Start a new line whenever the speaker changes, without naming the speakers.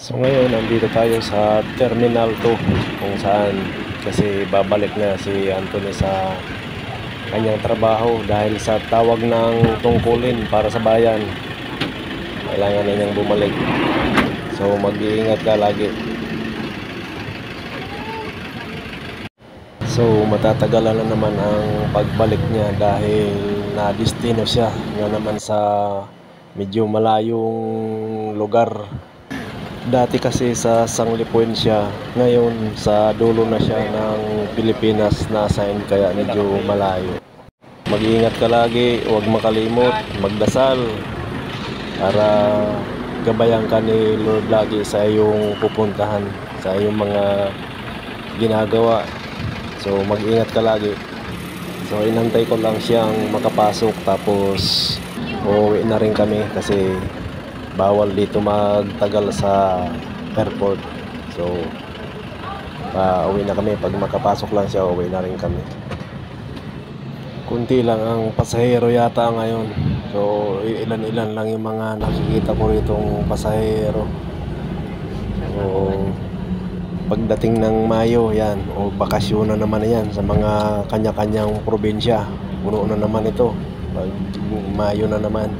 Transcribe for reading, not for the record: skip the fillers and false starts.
So ngayon nandito tayo sa Terminal 2 kung saan kasi babalik na si Anthony sa kanyang trabaho dahil sa tawag ng tungkulin para sa bayan. Kailangan na niyang bumalik. So mag-iingat ka lagi. So matatagalan na naman ang pagbalik niya dahil na-destino siya nga naman sa medyo malayong lugar. Dati kasi sa Sanglipuin siya, ngayon sa dulo na siya ng Pilipinas na-assign kaya medyo malayo. Mag-iingat ka lagi, huwag makalimot, magdasal para gabayan ka ni Lord lagi sa iyong pupuntahan, sa iyong mga ginagawa. So mag-ingat ka lagi. So inantay ko lang siyang makapasok tapos uuwi na rin kami kasi bawal dito magtagal sa airport. So uwi na kami. Pag makapasok lang siya, uwi na rin kami. Kunti lang ang pasahero yata ngayon. So ilan-ilan lang yung mga nakikita ko ritong pasahero. So pagdating ng Mayo yan o bakasyon na naman yan sa mga kanya-kanyang probinsya, puno na naman ito pag Mayo na naman.